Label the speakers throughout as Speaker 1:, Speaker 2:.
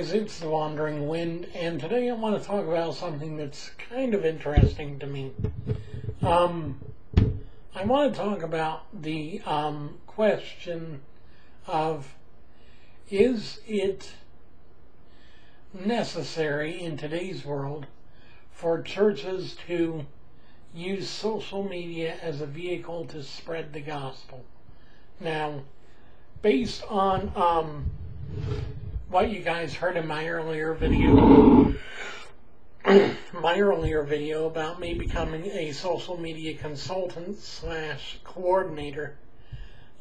Speaker 1: guys, it's the Wandering Wind, and today I want to talk about something that's kind of interesting to me. I want to talk about the question of, is it necessary in today's world for churches to use social media as a vehicle to spread the gospel? Now, based on what you guys heard in my earlier video, about me becoming a social media consultant / coordinator,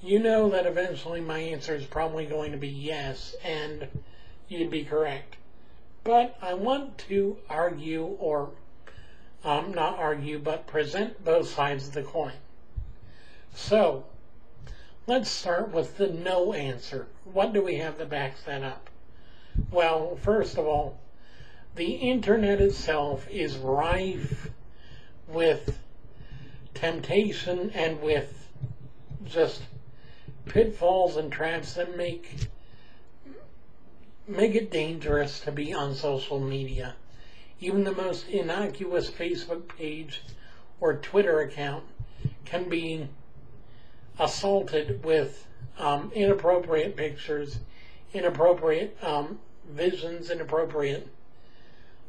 Speaker 1: you know that eventually my answer is probably going to be yes, and you'd be correct. But I want to argue, or not argue, but present both sides of the coin. So, let's start with the no answer. What do we have that backs that up? Well, first of all, the internet itself is rife with temptation and with just pitfalls and traps that make it dangerous to be on social media. Even the most innocuous Facebook page or Twitter account can be assaulted with inappropriate pictures, inappropriate visions, inappropriate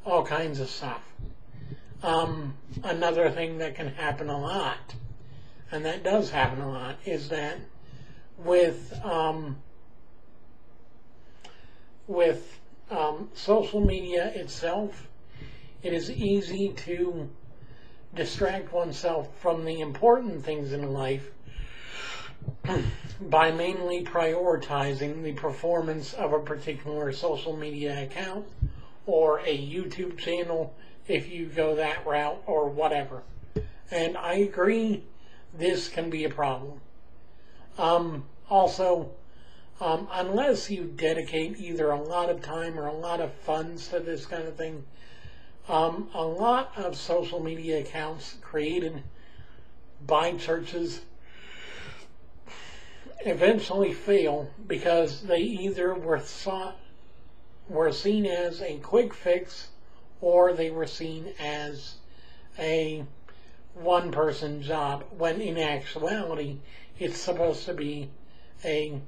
Speaker 1: all kinds of stuff. Another thing that can happen a lot, and that does happen a lot, is that with social media itself, it is easy to distract oneself from the important things in life by mainly prioritizing the performance of a particular social media account or a YouTube channel, if you go that route, or whatever. And I agree, this can be a problem. Also, unless you dedicate either a lot of time or a lot of funds to this kind of thing, a lot of social media accounts created by churches eventually fail because they either were seen as a quick fix, or they were seen as a one-person job, when in actuality it's supposed to be a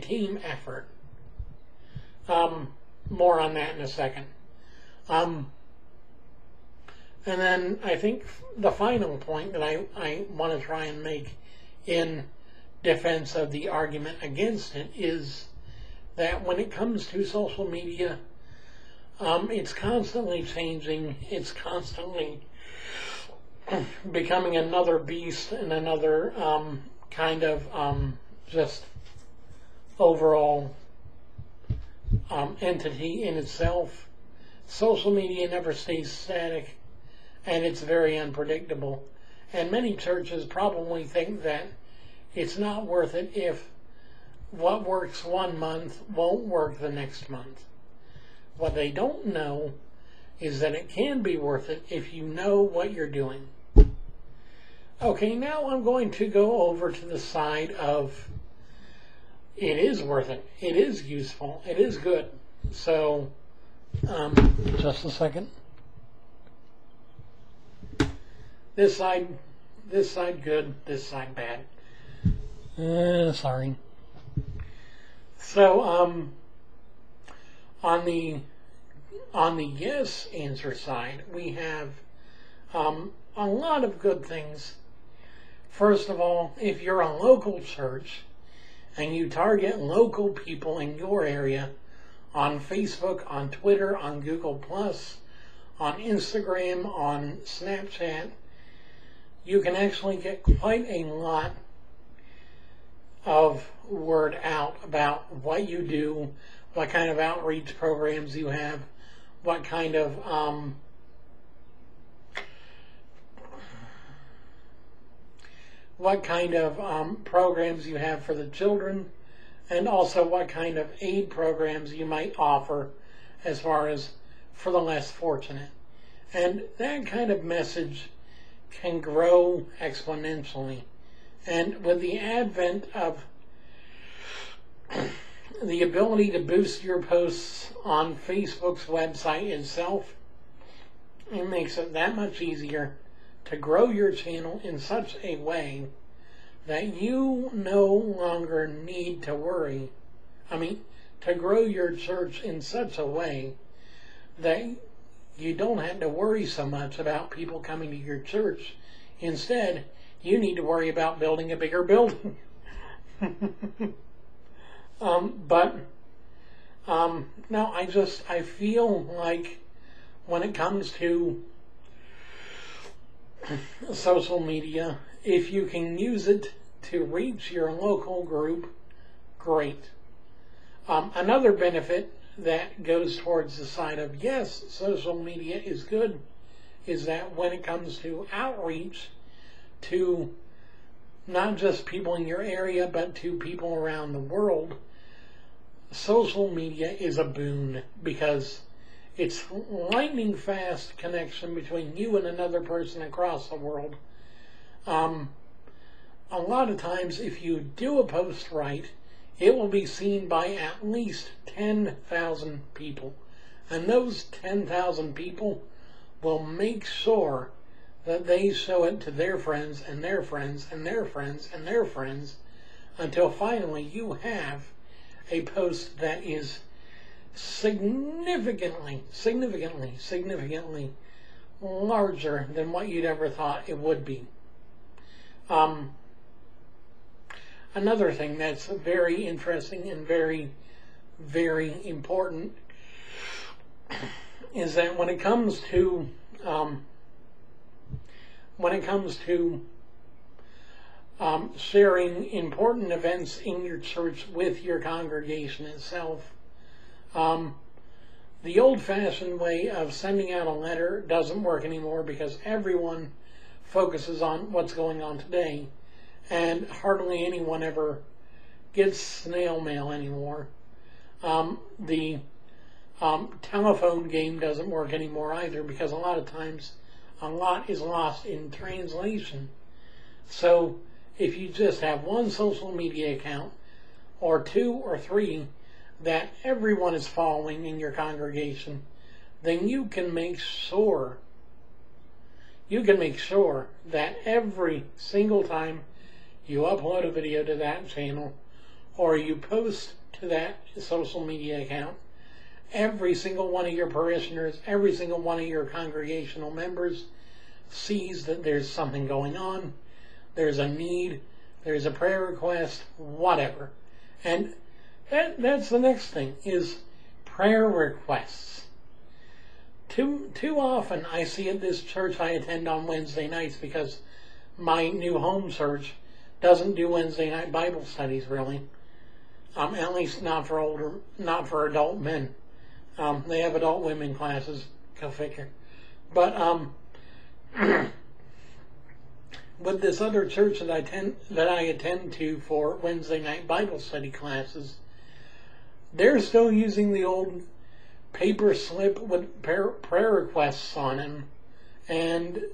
Speaker 1: team effort. More on that in a second. And then I think the final point that I want to try and make in defense of the argument against it is that when it comes to social media, it's constantly changing, it's constantly becoming another beast and another kind of just overall entity in itself. Social media never stays static, and it's very unpredictable. And many churches probably think that it's not worth it if what works one month won't work the next month. What they don't know is that it can be worth it if you know what you're doing. Okay, now I'm going to go over to the side of it is worth it, it is useful, it is good. So, just a second. This side good, this side bad. Sorry. So, on the yes answer side, we have a lot of good things. First of all, if you're a local church and you target local people in your area on Facebook, on Twitter, on Google+, on Instagram, on Snapchat, you can actually get quite a lot of word out about what you do, what kind of outreach programs you have, what kind of programs you have for the children, and also what kind of aid programs you might offer as far as for the less fortunate. And that kind of message can grow exponentially. And with the advent of the ability to boost your posts on Facebook's website itself, it makes it that much easier to grow your channel in such a way that you no longer need to worry. To grow your church in such a way that you don't have to worry so much about people coming to your church. Instead, you need to worry about building a bigger building. No, I feel like when it comes to social media, if you can use it to reach your local group, great. Another benefit that goes towards the side of, yes, social media is good, is that when it comes to outreach to not just people in your area, but to people around the world, social media is a boon because it's lightning fast connection between you and another person across the world. A lot of times, if you do a post right, it will be seen by at least 10,000 people. And those 10,000 people will make sure that they show it to their friends and their friends and their friends and their friends until finally you have a post that is significantly larger than what you'd ever thought it would be. Another thing that's very interesting and very, very important is that when it comes to sharing important events in your church with your congregation itself, the old-fashioned way of sending out a letter doesn't work anymore because everyone focuses on what's going on today, and hardly anyone ever gets snail mail anymore. The telephone game doesn't work anymore either because a lot of times a lot is lost in translation. So if you just have one social media account or 2 or 3 that everyone is following in your congregation, then you can make sure that every single time you upload a video to that channel or you post to that social media account, every single one of your parishioners, every single one of your congregational members sees that there's something going on, there's a need, there's a prayer request, whatever. And that's the next thing, is prayer requests. Too often I see at this church I attend on Wednesday nights, because my new home church doesn't do Wednesday night Bible studies really. At least not for adult men. They have adult women classes, go figure. But with this other church that I attend to for Wednesday night Bible study classes, they're still using the old paper slip with prayer requests on them, and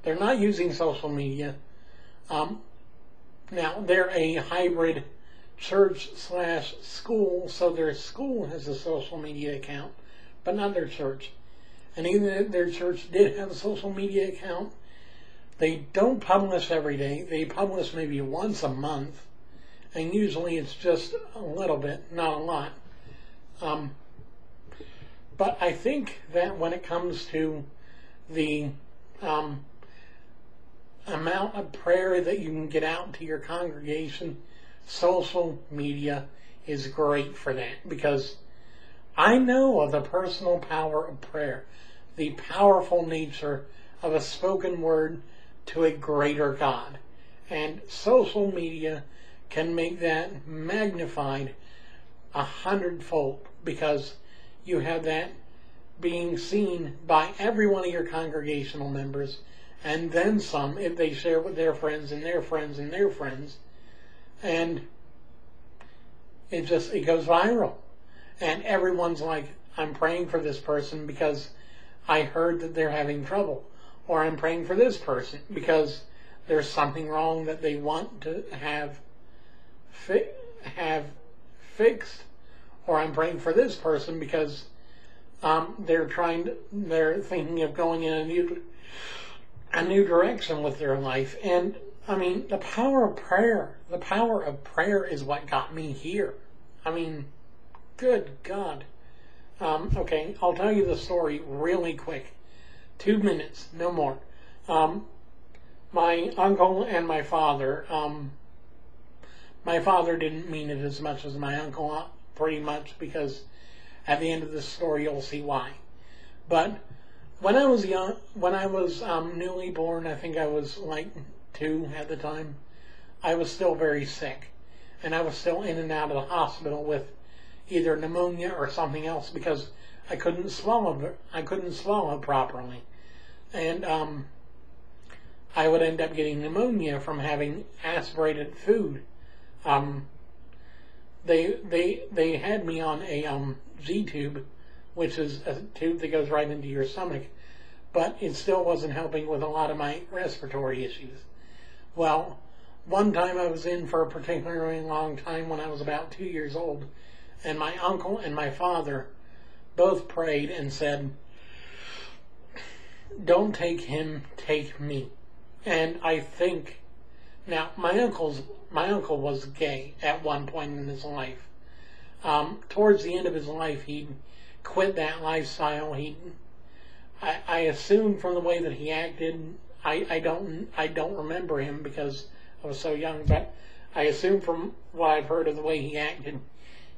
Speaker 1: they're not using social media. Now, they're a hybrid church/school, so their school has a social media account, but not their church. And even if their church did have a social media account, they don't publish every day. They publish maybe once a month, and usually it's just a little bit, not a lot. But I think that when it comes to the amount of prayer that you can get out to your congregation, social media is great for that, because I know of the personal power of prayer, the powerful nature of a spoken word to a greater God. And social media can make that magnified 100-fold, because you have that being seen by every one of your congregational members, and then some if they share with their friends and their friends and their friends, and it goes viral. And everyone's like, I'm praying for this person because I heard that they're having trouble, or I'm praying for this person because there's something wrong that they want to have fixed, or I'm praying for this person because they're thinking of going in a new direction with their life. And I mean, the power of prayer is what got me here. I mean, good God. Okay, I'll tell you the story really quick. 2 minutes, no more. My uncle and my father didn't mean it as much as my uncle, pretty much, because at the end of this story you'll see why. But when I was newly born, I think I was like 2 at the time, I was still very sick. And I was still in and out of the hospital with either pneumonia or something else because I couldn't swallow properly. And I would end up getting pneumonia from having aspirated food. They had me on a Z-tube, which is a tube that goes right into your stomach, but it still wasn't helping with a lot of my respiratory issues. Well, one time I was in for a particularly long time when I was about 2 years old, and my uncle and my father both prayed and said, "Don't take him, take me." And I think, now my uncle was gay at one point in his life. Towards the end of his life, he quit that lifestyle. I assume from the way that he acted, I don't remember him because I was so young, but I assume from what I've heard of the way he acted,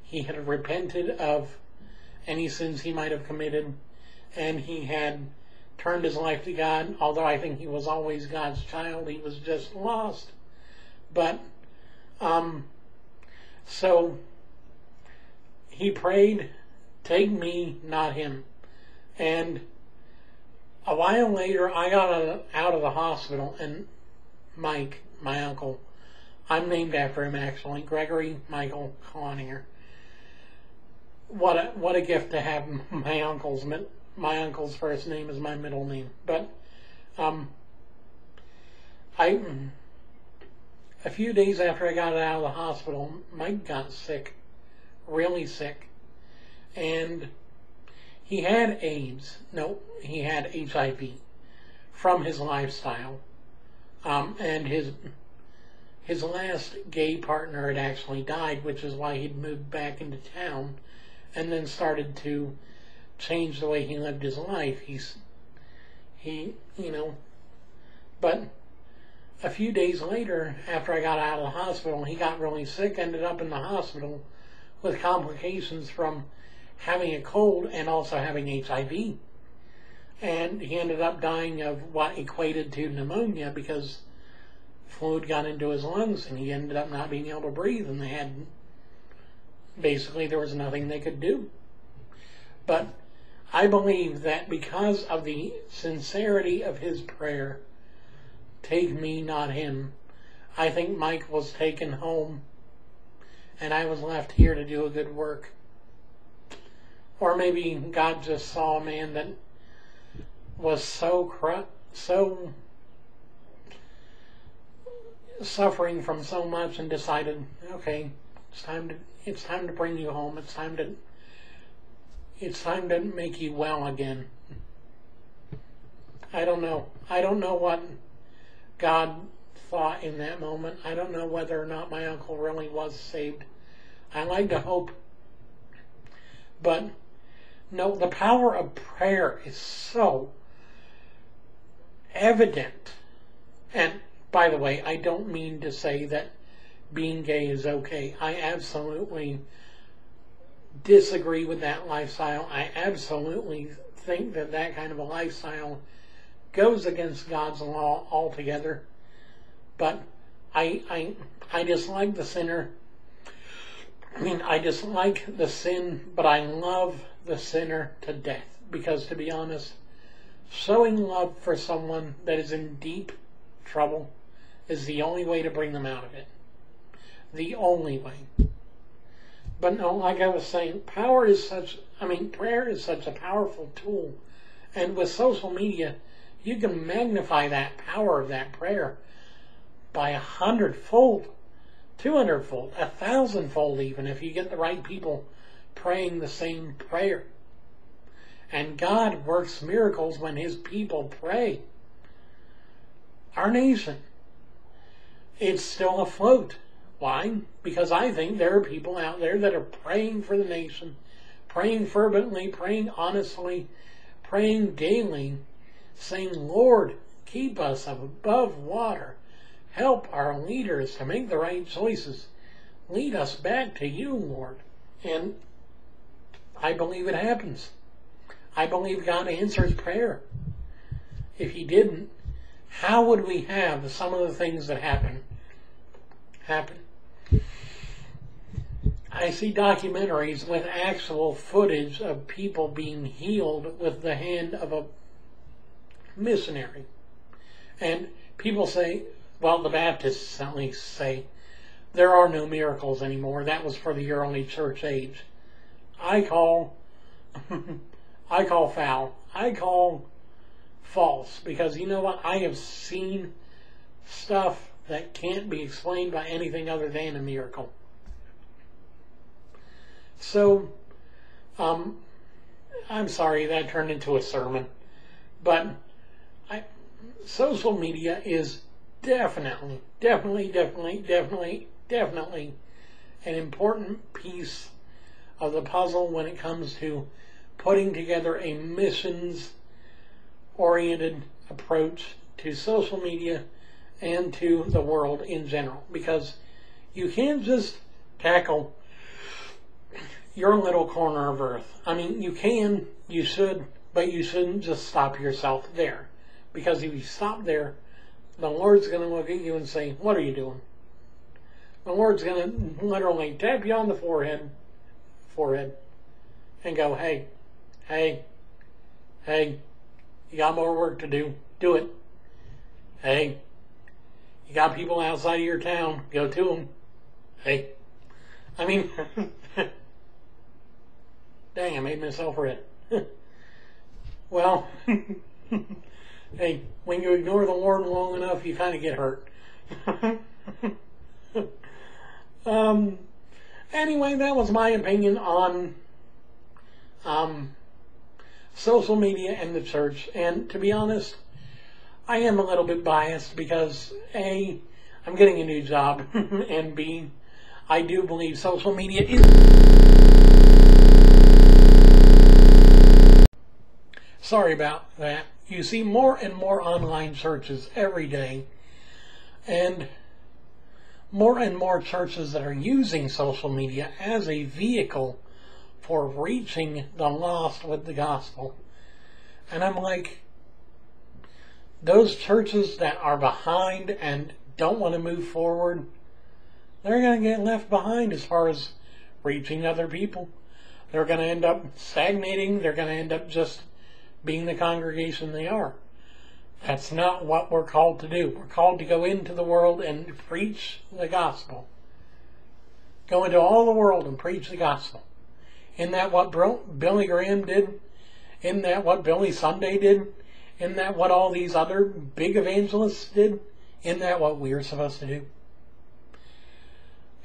Speaker 1: he had repented of any sins he might have committed, and he had turned his life to God. Although I think he was always God's child, he was just lost. But so he prayed, "Take me, not him." And a while later, I got out of the hospital, and Mike, my uncle, I'm named after him actually, Gregory Michael Cloninger. What a gift to have my uncle's first name is my middle name. But a few days after I got out of the hospital, Mike got sick, really sick, and he had AIDS. No, he had HIV from his lifestyle, and his last gay partner had actually died, which is why he'd moved back into town, and then started to change the way he lived his life. But a few days later, after I got out of the hospital, he got really sick, ended up in the hospital with complications from having a cold and also having HIV. And he ended up dying of what equated to pneumonia because fluid got into his lungs and he ended up not being able to breathe, and there was nothing they could do. But I believe that because of the sincerity of his prayer, "Take me, not him," I think Mike was taken home and I was left here to do a good work. Or maybe God just saw a man that was so suffering from so much and decided, okay, it's time to bring you home. It's time to make you well again. I don't know. I don't know what God thought in that moment. I don't know whether or not my uncle really was saved. I like to hope. But no, the power of prayer is so evident. And by the way, I don't mean to say that being gay is okay. I absolutely disagree with that lifestyle. I absolutely think that that kind of a lifestyle goes against God's law altogether. But I dislike the sinner. I dislike the sin, but I love the sinner to death. Because to be honest, showing love for someone that is in deep trouble is the only way to bring them out of it. The only way. But no, like I was saying, prayer is such a powerful tool. And with social media, you can magnify that power of that prayer by 100-fold, 200-fold, 1,000-fold even, if you get the right people praying the same prayer. And God works miracles when His people pray. Our nation, it's still afloat. Why? Because I think there are people out there that are praying for the nation, praying fervently, praying honestly, praying daily, saying, Lord, keep us above water. Help our leaders to make the right choices. Lead us back to you, Lord. And I believe it happens. I believe God answers prayer. If He didn't, how would we have some of the things that happen? I see documentaries with actual footage of people being healed with the hand of a missionary. And people say, well, the Baptists at least say, there are no miracles anymore. That was for the early church age. I call foul. I call false. Because you know what? I have seen stuff that can't be explained by anything other than a miracle. So, I'm sorry that turned into a sermon. But social media is definitely an important piece of the puzzle when it comes to putting together a missions-oriented approach to social media and to the world in general. Because you can't just tackle your little corner of Earth. I mean, you can, you should, but you shouldn't just stop yourself there. Because if you stop there, the Lord's going to look at you and say, what are you doing? The Lord's going to literally tap you on the forehead, and go, hey, you got more work to do. Do it. Hey, you got people outside of your town. Go to them. Hey. I mean, dang, I made myself red. Well, hey, when you ignore the Lord long enough, you kind of get hurt. Anyway, that was my opinion on social media and the church. And to be honest, I am a little bit biased because A, I'm getting a new job, and B, I do believe social media is... Sorry about that. You see more and more online churches every day, and more churches that are using social media as a vehicle for reaching the lost with the gospel. And I'm like, those churches that are behind and don't want to move forward, they're going to get left behind as far as reaching other people. They're going to end up stagnating. They're going to end up just being the congregation they are. That's not what we're called to do. We're called to go into the world and preach the gospel. Go into all the world and preach the gospel. Isn't that what Billy Graham did? Isn't that what Billy Sunday did? Isn't that what all these other big evangelists did? Isn't that what we're supposed to do?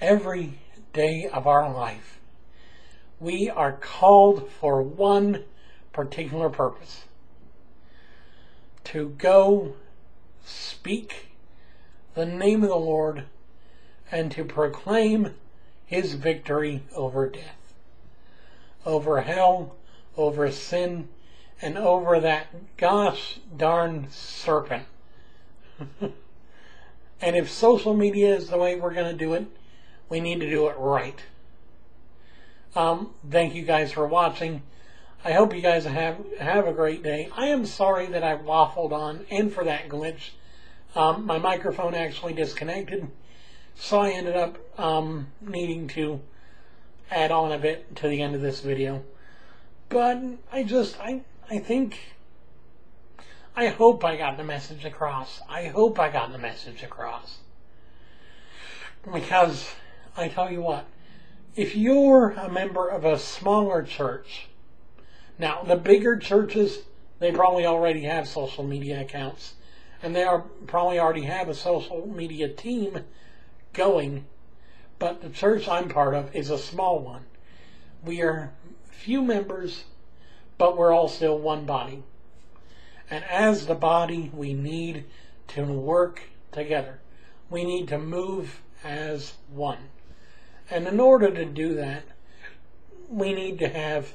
Speaker 1: Every day of our life, we are called for one particular purpose: to go speak the name of the Lord and to proclaim His victory over death, over hell, over sin, and over that gosh darn serpent. And if social media is the way we're going to do it, we need to do it right. Thank you guys for watching. I hope you guys have a great day. I am sorry that I waffled on and for that glitch. My microphone actually disconnected, so I ended up needing to add on a bit to the end of this video. But I hope I got the message across. I hope I got the message across. Because I tell you what, if you're a member of a smaller church, now the bigger churches, they probably already have social media accounts, and they probably already have a social media team going, but the church I'm part of is a small one. We are few members, but we're all still one body. And as the body, we need to work together. We need to move as one. And in order to do that, we need to have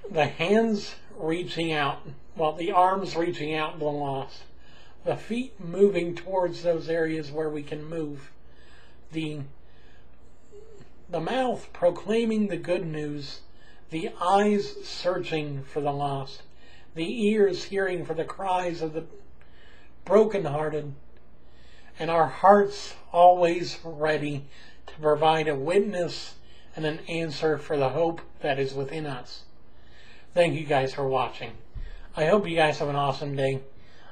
Speaker 1: the hands reaching out, well, the arms reaching out to the lost, the feet moving towards those areas where we can move, the mouth proclaiming the good news, the eyes searching for the lost, the ears hearing for the cries of the brokenhearted, and our hearts always ready to provide a witness and an answer for the hope that is within us. Thank you guys for watching. I hope you guys have an awesome day.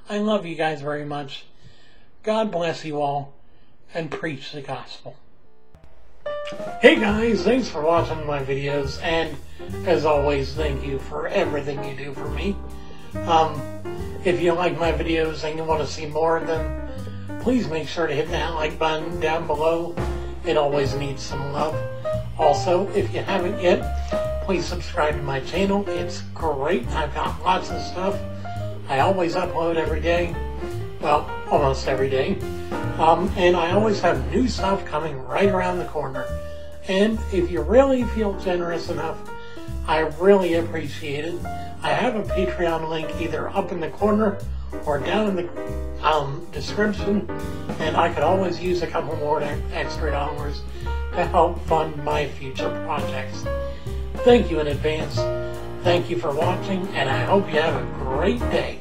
Speaker 1: I love you guys very much. God bless you all, and preach the gospel. Hey guys, thanks for watching my videos, and as always, thank you for everything you do for me. If you like my videos and you want to see more of them, please make sure to hit that like button down below. It always needs some love. Also, if you haven't yet, please subscribe to my channel. It's great. I've got lots of stuff. I always upload every day. Well, almost every day. And I always have new stuff coming right around the corner. And if you really feel generous enough, I really appreciate it. I have a Patreon link either up in the corner or down in the description, and I could always use a couple more extra dollars to help fund my future projects. Thank you in advance. Thank you for watching, and I hope you have a great day.